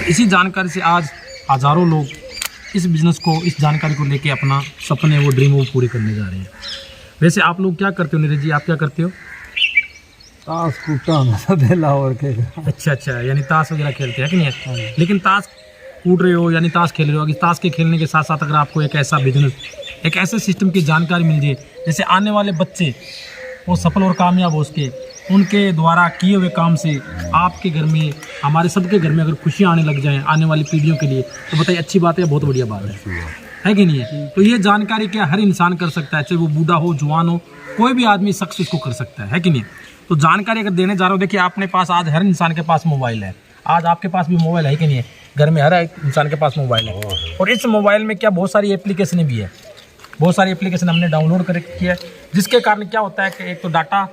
इसी जानकारी से आज हज़ारों लोग इस बिज़नेस को, इस जानकारी को लेके अपना सपने, वो ड्रीम, वो पूरे करने जा रहे हैं। वैसे आप लोग क्या करते हो नीरज जी, आप क्या करते हो? ताश कूटा बेला और के। अच्छा, यानी ताश वगैरह खेलते हैं कि नहीं? लेकिन ताश कूट रहे हो यानी ताश खेल रहे हो, अगर ताश के खेलने के साथ साथ अगर आपको एक ऐसा बिजनेस, एक ऐसे सिस्टम की जानकारी मिल जाए जैसे आने वाले बच्चे वो सफल और कामयाब हो सके, उनके द्वारा किए हुए काम से आपके घर में, हमारे सबके घर में अगर खुशियाँ आने लग जाएं आने वाली पीढ़ियों के लिए, तो बताइए अच्छी बात है, बहुत बढ़िया बात है कि नहीं है? तो ये जानकारी क्या हर इंसान कर सकता है, चाहे वो बूढ़ा हो, जवान हो, कोई भी आदमी शख्स इसको कर सकता है कि नहीं? तो जानकारी अगर देने जा रहा हूँ, देखिए अपने पास आज हर इंसान के पास मोबाइल है, आज आपके पास भी मोबाइल है कि नहीं है? घर में हर एक इंसान के पास मोबाइल है, और इस मोबाइल में क्या बहुत सारी एप्लीकेशन भी है, बहुत सारी एप्लीकेशन हमने डाउनलोड करके है, जिसके कारण क्या होता है कि एक तो डाटा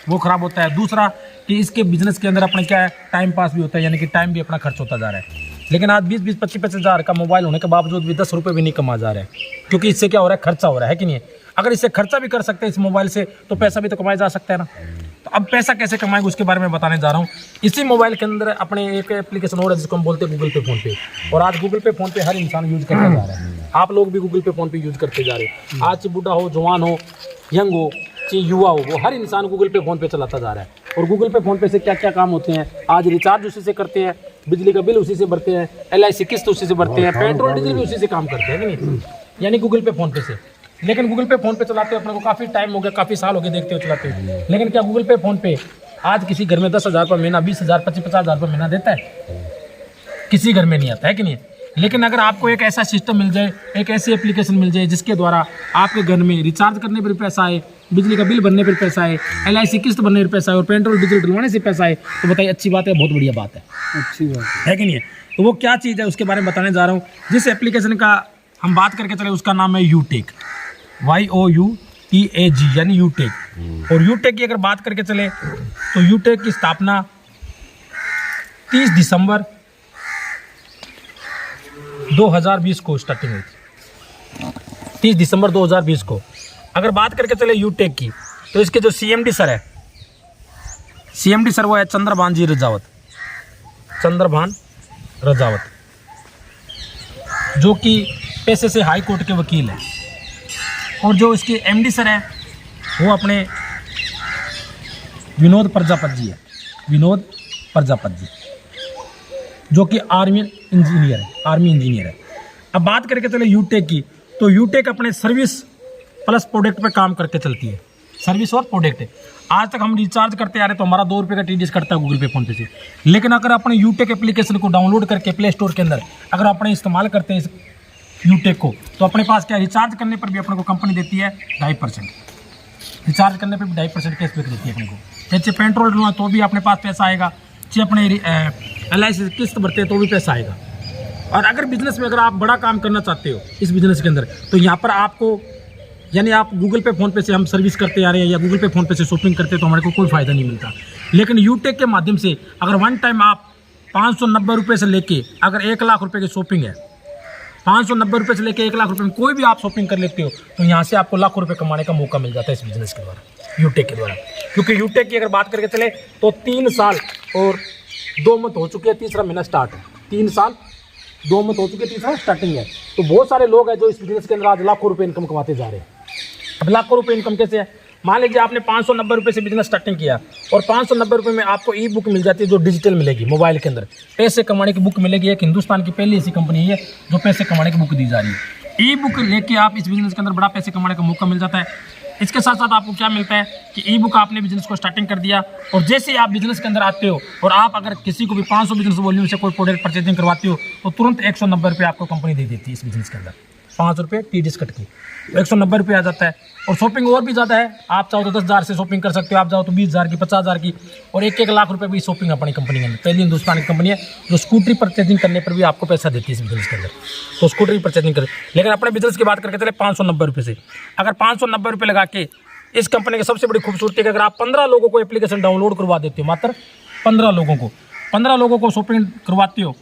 वो ख़राब होता है, दूसरा कि इसके बिजनेस के अंदर अपने क्या है, टाइम पास भी होता है, यानी कि टाइम भी अपना खर्च होता जा रहा है। लेकिन आज 20-20, 25-25 हज़ार का मोबाइल होने के बावजूद भी 10 रुपये भी नहीं कमा जा रहा है, क्योंकि इससे क्या हो रहा है, खर्चा हो रहा है कि नहीं? अगर इससे खर्चा भी कर सकते हैं इस मोबाइल से, तो पैसा भी तो कमाया जा सकता है ना। तो अब पैसा कैसे कमाएंगे उसके बारे में बताने जा रहा हूँ। इसी मोबाइल के अंदर अपने एक एप्लीकेशन और है जिसको हम बोलते हैं गूगल पे, फ़ोन पे, और आज गूगल पे, फ़ोन पे हर इंसान यूज़ करता जा रहा है। आप लोग भी गूगल पे, फ़ोन पे यूज़ करते जा रहे हैं। आज चाहे बूढ़ा हो, जवान हो, यंग हो, चाहे युवा हो, वो हर इंसान गूगल पे, फ़ोन पे चलाता जा रहा है। और गूगल पे, फ़ोन पे से क्या क्या काम होते हैं, आज रिचार्ज उसी से करते हैं, बिजली का बिल उसी से भरते हैं, LIC किस्त उसी से भरते हैं, पेट्रोल डीजल भी उसी से काम करते हैं कि नहीं? यानी गूगल पे, फ़ोन पे से। लेकिन गूगल पे, फ़ोन पे चलाते हुए अपने को काफ़ी टाइम हो गया, काफ़ी साल हो गए देखते हुए चलाते हुए, लेकिन क्या गूगल पे, फ़ोन पे आज किसी घर में 10,000 रुपये महीना, 20,000, 25,000 रुपये महीना देता है? किसी घर में नहीं आता है कि नहीं? लेकिन अगर आपको एक ऐसा सिस्टम मिल जाए, एक ऐसी एप्लीकेशन मिल जाए जिसके द्वारा आपके घर में रिचार्ज करने पर पैसा आए, बिजली का बिल भरने पर पैसा आए, LIC किस्त भरने पर पैसा आए, और पेट्रोल डीजल डलवाने से पैसा आए, तो बताइए अच्छी बात है, बहुत बढ़िया बात है, अच्छी बात है कि नहीं है? तो वो क्या चीज़ है उसके बारे में बताने जा रहा हूँ। जिस एप्लीकेशन का हम बात करके चले उसका नाम है यूटेक, YOUTAG, यानी यूटेक। और यूटेक की अगर बात करके चले तो यूटेक की स्थापना 30 दिसंबर 2020 को स्टार्टिंग हुई थी, 30 दिसंबर 2020 को। अगर बात करके चले यूटेक की, तो इसके जो CMD सर है, CMD सर वो है चंद्रभान जी रजावत, चंद्रभान रजावत, जो कि पेशे से हाई कोर्ट के वकील हैं। और जो इसके MD सर है वो अपने विनोद प्रजापत जी है, विनोद प्रजापत जी, जो कि आर्मी इंजीनियर है। अब बात करके चले यूटेक की, तो यूटेक अपने सर्विस प्लस प्रोडक्ट पे काम करके चलती है, सर्विस और प्रोडक्ट। आज तक हम रिचार्ज करते आ रहे तो हमारा 2 रुपये का TDS कटता है गूगल पे, फ़ोन पे से। लेकिन अगर अपने यूटेक एप्लीकेशन को डाउनलोड करके प्ले स्टोर के अंदर अगर अपने इस्तेमाल करते हैं इस यूटेक को, तो अपने पास क्या, रिचार्ज करने पर भी अपने को कंपनी देती है 2.5%, रिचार्ज करने पर भी 2.5% कैशबैक देती है अपने को। चाहे पेट्रोल डलवा तो भी अपने पास पैसा आएगा, चाहे अपने LIC किस्त भरते हैं तो भी पैसा आएगा। और अगर बिजनेस में अगर आप बड़ा काम करना चाहते हो इस बिजनेस के अंदर, तो यहाँ पर आपको, यानी आप गूगल पे, फ़ोन पे से हम सर्विस करते आ रहे हैं या गूगल पे, फ़ोन पे से शॉपिंग करते हैं तो हमारे को कोई फ़ायदा नहीं मिलता। लेकिन यूटेक के माध्यम से अगर वन टाइम आप 590 रुपये से लेके, अगर 1 लाख रुपये की शॉपिंग है, 590 रुपये से लेके 1 लाख रुपये में कोई भी आप शॉपिंग कर लेते हो, तो यहाँ से आपको लाखों रुपये कमाने का मौका मिल जाता है इस बिज़नेस के द्वारा, यूटेक के द्वारा। क्योंकि यूटेक की अगर बात करके चले तो 3 साल और 2 मंथ हो चुके हैं, तीसरा महीना स्टार्ट है, 3 साल 2 मंथ हो चुके हैं, तीसरा स्टार्टिंग है। तो बहुत सारे लोग हैं जो इस बिजनेस के अंदर आज लाखों रुपये इनकम कमाते जा रहे हैं। अब लाखों रुपये इनकम कैसे है? मान लीजिए आपने 590 रुपये से बिजनेस स्टार्टिंग किया, और 590 रुपये में आपको ई-बुक मिल जाती है जो डिजिटल मिलेगी, मोबाइल के अंदर पैसे कमाने की बुक मिलेगी। एक हिंदुस्तान की पहली ऐसी कंपनी है जो पैसे कमाने की बुक दी जा रही है। ई-बुक लेके आप इस बिजनेस के अंदर बड़ा पैसे कमाने का मौका मिल जाता है। इसके साथ साथ आपको क्या मिलता है कि ई-बुक आपने बिजनेस को स्टार्टिंग कर दिया, और जैसे ही आप बिजनेस के अंदर आते हो और आप अगर किसी को भी 500 बिजनेस वॉल्यूम से कोई प्रोडक्ट परचेजिंग करवाते हो, तो तुरंत 190 रुपये आपको कंपनी दे देती है इस बिजनेस के अंदर, 5 रुपये TDS कट की, 190 रुपये आ जाता है। और शॉपिंग और भी ज़्यादा है, आप चाहो तो 10,000 से शॉपिंग कर सकते हो, आप चाहो तो 20,000 की, 50,000 की, और 1-1 लाख रुपये भी शॉपिंग अपनी कंपनी के अंदर। पहली हिंदुस्तान की कंपनी है जो स्कूटरी परचेजिंग करने पर भी आपको पैसा देती है इस बिजनेस के अंदर, तो स्कूटरी परचेजिंग करें। लेकिन अपने बिजनेस की बात करके चले 590 रुपये से, अगर 590 रुपये लगा के इस कंपनी की सबसे बड़ी खूबसूरती है कि अगर आप 15 लोगों को एप्लीकेशन डाउनलोड करवा देते हो, मात्र 15 लोगों को शॉपिंग करवाते हो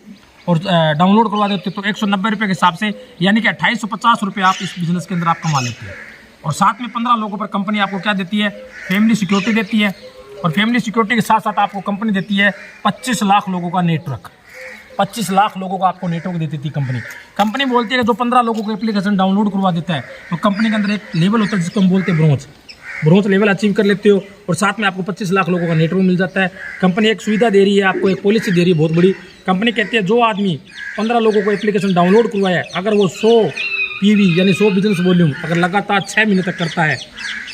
और डाउनलोड करवा देते हो, तो 190 रुपये के हिसाब से यानी कि 2850 रुपये आप इस बिज़नेस के अंदर आप कमा लेते हो। और साथ में 15 लोगों पर कंपनी आपको क्या देती है? फैमिली सिक्योरिटी देती है। और फैमिली सिक्योरिटी के साथ साथ आपको कंपनी देती है 25 लाख लोगों का नेटवर्क। 25 लाख लोगों को आपको नेटवर्क देती थी कंपनी। कंपनी बोलती है कि जो 15 लोगों को एप्लीकेशन डाउनलोड करवा देता है तो कंपनी के अंदर एक लेवल होता है जिसको हम बोलते हैं ब्रोंज लेवल अचीव कर लेते हो और साथ में आपको 25 लाख लोगों का नेटवर्क मिल जाता है। कंपनी एक सुविधा दे रही है आपको, एक पॉलिसी दे रही है बहुत बड़ी। कंपनी कहती है जो आदमी 15 लोगों को एप्लीकेशन डाउनलोड करवाया है, अगर वो 100 PV यानी 100 बिजनेस वॉल्यूम अगर लगातार 6 महीने तक करता है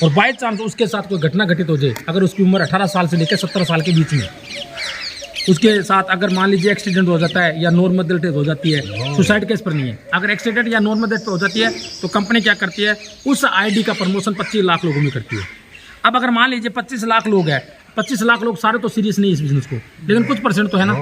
और बाई चांस उसके साथ कोई घटना घटित हो जाए, अगर उसकी उम्र 18 साल से लेकर 17 साल के बीच में, उसके साथ अगर मान लीजिए एक्सीडेंट हो जाता है या नॉर्मल डेथ हो जाती है, सुसाइड केस पर नहीं है, अगर एक्सीडेंट या नॉर्मल डेथ हो जाती है तो कंपनी क्या करती है, उस ID का प्रमोशन 25 लाख लोगों में करती है। अब अगर मान लीजिए 25 लाख लोग हैं, 25 लाख लोग सारे तो सीरियस नहीं इस बिजनेस को, लेकिन कुछ परसेंट तो है ना।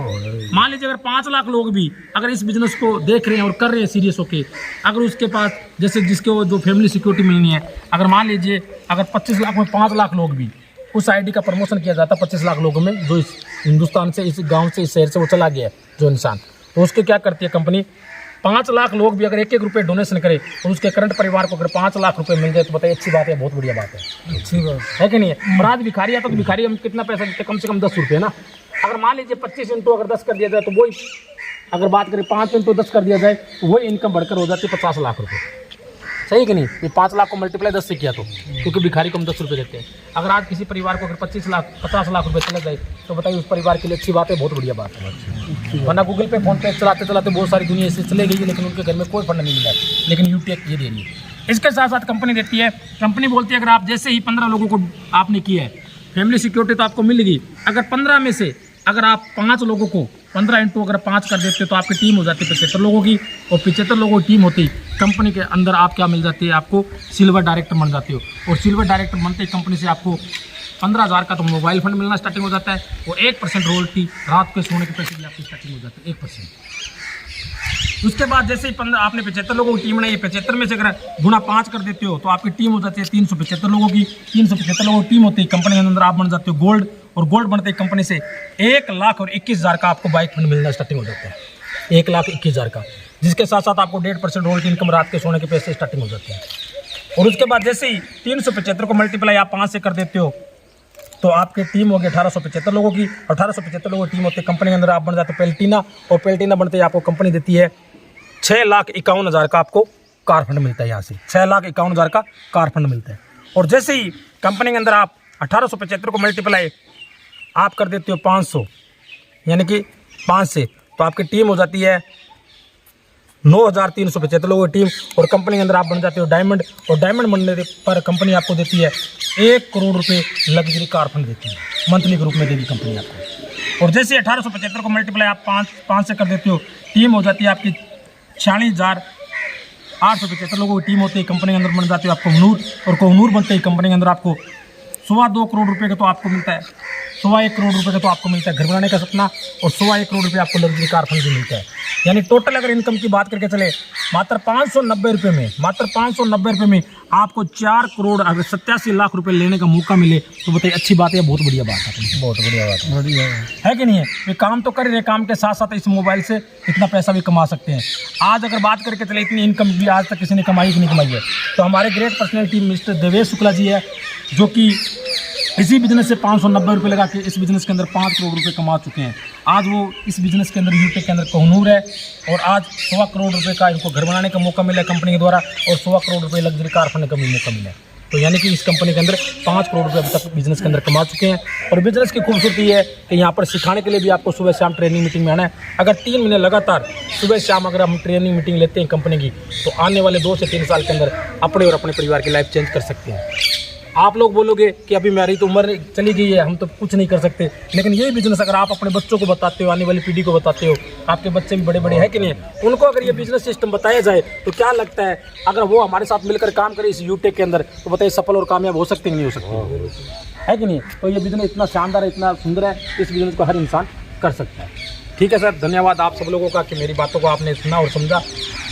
मान लीजिए अगर 5 लाख लोग भी अगर इस बिजनेस को देख रहे हैं और कर रहे हैं सीरियस होके, अगर उसके पास जैसे जिसको जो फैमिली सिक्योरिटी मिलनी है, अगर मान लीजिए अगर 25 लाख में 5 लाख लोग भी उस ID का प्रमोशन किया जाता है 25 लाख लोगों में, जो इस हिंदुस्तान से, इस गांव से, इस शहर से वो चला गया है जो इंसान, तो उसके क्या करती है कंपनी, 5 लाख लोग भी अगर 1-1 रुपये डोनेशन करे और उसके करंट परिवार को अगर 5 लाख रुपए मिल जाए तो बताइए अच्छी बात है, बहुत बढ़िया बात है, अच्छी बात है कि नहीं है। और आज भिखारी आता तो भिखारी हम कितना पैसा देते, कम से कम 10 रुपये ना। अगर मान लीजिए 25 इंटू अगर 10 कर दिया जाए तो वही, अगर बात करें 5 इंटू 10 कर दिया जाए तो वही इनकम बढ़कर हो जाती है 50 लाख रुपये, सही कि नहीं। ये 5 लाख को मल्टीप्लाई 10 से किया तो, क्योंकि भिखारी को हम 10 रुपये देते हैं। अगर आज किसी परिवार को अगर 50 लाख रुपये चले जाए तो बताइए उस परिवार के लिए अच्छी बात है, बहुत बढ़िया बात है। वरना गूगल पे, फोन पे चलाते चलाते बहुत सारी दुनिया ऐसे चले गई है, लेकिन उनके घर में कोई फंड नहीं मिला है, लेकिन यूटेक ये दे रही है। इसके साथ साथ कंपनी देती है, कंपनी बोलती है अगर आप जैसे ही 15 लोगों को आपने किया है फैमिली सिक्योरिटी तो आपको मिलेगी। अगर 15 में से अगर आप 5 लोगों को 15 इंटू अगर 5 कर देते तो आपकी टीम हो जाती है 75 लोगों की, और 75 लोगों की टीम होती कंपनी के अंदर आप क्या मिल जाती है, आपको सिल्वर डायरेक्टर बन जाते हो। और सिल्वर डायरेक्टर बनते ही कंपनी से आपको 15,000 का तो मोबाइल फंड मिलना स्टार्टिंग हो जाता है, और 1% रॉयल्टी रात के सोने के पैसे भी आपकी स्टार्टिंग हो जाती है 1%। उसके बाद जैसे ही 15 आपने 75 लोगों की टीम बनाई है, 75 में से अगर गुना 5 कर देते हो तो आपकी टीम हो जाती है 375 लोगों की। 375 लोगों की टीम होती है कंपनी के अंदर, आप बन जाते हो गोल्ड, और गोल्ड बनते ही कंपनी से 1,21,000 का आपको बाइक फंड मिलना स्टार्टिंग हो जाता है, 1,21,000 का, जिसके साथ साथ आपको 1.5% रॉयल्टी इनकम रात के सोने के पैसे स्टार्टिंग हो जाते हैं। और उसके बाद जैसे ही 375 को मल्टीप्लाई आप 5 से कर देते हो तो आपकी टीम होगी 1875 लोगों की, 1875 लोगों की टीम होती है कंपनी के अंदर, आप बन जाते हो पेल्टिना, और पेल्टिना बनते ही आपको कंपनी देती है 6,51,000 का आपको कार फंड मिलता है। यहाँ से 6,51,000 का कार फंड मिलता है। और जैसे ही कंपनी के अंदर आप 1875 को मल्टीप्लाई आप कर देते हो 500 यानी कि 5 से, तो आपकी टीम हो जाती है 9,375 लोगों की टीम, और कंपनी के अंदर आप बन जाते हो डायमंड, और डायमंड बनने पर कंपनी आपको देती है 1 करोड़ रुपए लग्जरी कार फंड देती है, मंथली के रूप में देगी कंपनी आपको। और जैसे 1875 को मल्टीप्लाई आप 5 से कर देते हो, टीम हो जाती है आपकी 46,875 लोगों की टीम होती है कंपनी के अंदर, बन जाती है आप कोहनूर, और कोहनूर बनते ही कंपनी के अंदर आपको 2.25 करोड़ रुपए का तो आपको मिलता है, 1.25 करोड़ रुपए का तो आपको मिलता है घर बनाने का सपना, और 1.25 करोड़ रुपए आपको लग्जरी कार फंड भी मिलता है। यानी टोटल अगर इनकम की बात करके चले मात्र 590 रुपये में, मात्र 590 रुपये में आपको 4 करोड़ अगर 87 लाख रुपए लेने का मौका मिले तो बताइए अच्छी बात है, बहुत बढ़िया बात है, बहुत बढ़िया बात है, बढ़िया है कि नहीं है। ये काम तो कर रहे हैं, काम के साथ साथ इस मोबाइल से इतना पैसा भी कमा सकते हैं। आज अगर बात करके चले इतनी इनकम भी आज तक किसी ने कमाई कि नहीं कमाई है, तो हमारे great personality mister Devesh Shukla ji है, जो कि इसी बिजनेस से 590 रुपये लगा के इस बिजनेस के अंदर 5 करोड़ रुपए कमा चुके हैं। आज वो इस बिजनेस के अंदर यूटेक के अंदर कोहनूर है, और आज 1.25 करोड़ रुपए का इनको घर बनाने का मौका मिला कंपनी के द्वारा, और 1.25 करोड़ रुपए लग्जरी कार फंड का भी मौका मिला है। तो यानी कि इस कंपनी के अंदर 5 करोड़ रुपए अभी तक बिजनेस के अंदर कमा चुके हैं। और बिजनेस की खूबसूरती है कि यहाँ पर सिखाने के लिए भी आपको सुबह शाम ट्रेनिंग मीटिंग में आना है। अगर 3 महीने लगातार सुबह शाम अगर हम ट्रेनिंग मीटिंग लेते हैं कंपनी की, तो आने वाले 2 से 3 साल के अंदर अपने और अपने परिवार की लाइफ चेंज कर सकते हैं। आप लोग बोलोगे कि अभी मेरी तो उम्र चली गई है, हम तो कुछ नहीं कर सकते, लेकिन यही बिजनेस अगर आप अपने बच्चों को बताते हो, आने वाली पीढ़ी को बताते हो, आपके बच्चे भी बड़े बड़े हैं कि नहीं, उनको अगर ये बिजनेस सिस्टम बताया जाए तो क्या लगता है अगर वो हमारे साथ मिलकर काम करें इस यूटेक के अंदर, तो बताइए सफल और कामयाब हो सकते हैं नहीं हो सकते, है कि नहीं। तो ये बिजनेस इतना शानदार है, इतना सुंदर है, इस बिजनेस को हर इंसान कर सकता है। ठीक है सर, धन्यवाद आप सब लोगों का कि मेरी बातों को आपने सुना और समझा।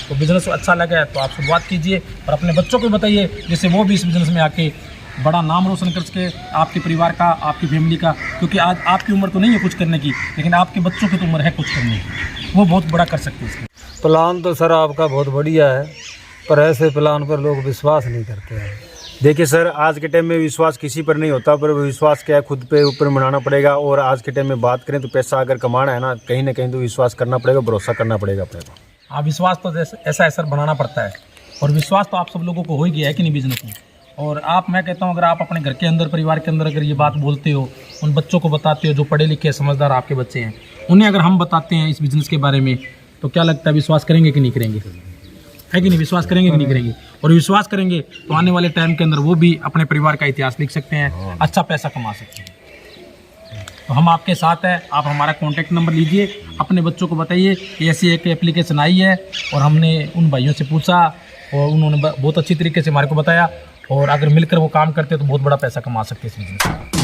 तो बिजनेस अच्छा लगा है तो आप शुरुआत कीजिए और अपने बच्चों को बताइए, जिससे वो भी इस बिजनेस में आके बड़ा नाम रोशन कर सके, आपके परिवार का, आपकी फैमिली का। क्योंकि आज आपकी उम्र तो नहीं है कुछ करने की, लेकिन आपके बच्चों की तो उम्र है कुछ करने की, वो बहुत बड़ा कर सकते हैं इसमें। प्लान तो सर आपका बहुत बढ़िया है, पर ऐसे प्लान पर लोग विश्वास नहीं करते हैं। देखिए सर, आज के टाइम में विश्वास किसी पर नहीं होता, पर विश्वास क्या है खुद पे ऊपर बनाना पड़ेगा। और आज के टाइम में बात करें तो पैसा अगर कमाना है ना कहीं तो विश्वास करना पड़ेगा, भरोसा करना पड़ेगा अपने को। हाँ, विश्वास तो ऐसा असर बनाना पड़ता है, और विश्वास तो आप सब लोगों को हो ही गया है कि नहीं बिजनेस में। और मैं कहता हूँ, अगर आप अपने घर के अंदर, परिवार के अंदर अगर ये बात बोलते हो, उन बच्चों को बताते हो जो पढ़े लिखे समझदार आपके बच्चे हैं, उन्हें अगर हम बताते हैं इस बिज़नेस के बारे में, तो क्या लगता है विश्वास करेंगे कि नहीं करेंगे? है कि नहीं? विश्वास करेंगे कि नहीं करेंगे? और विश्वास करेंगे तो आने वाले टाइम के अंदर वो भी अपने परिवार का इतिहास लिख सकते हैं, अच्छा पैसा कमा सकते हैं। तो हम आपके साथ हैं, आप हमारा कॉन्टैक्ट नंबर लीजिए, अपने बच्चों को बताइए कि ऐसी एक एप्लीकेशन आई है। और हमने उन भाइयों से पूछा और उन्होंने बहुत अच्छी तरीके से हमारे को बताया, और अगर मिलकर वो काम करते तो बहुत बड़ा पैसा कमा सकते हैं इस बिजनेस में।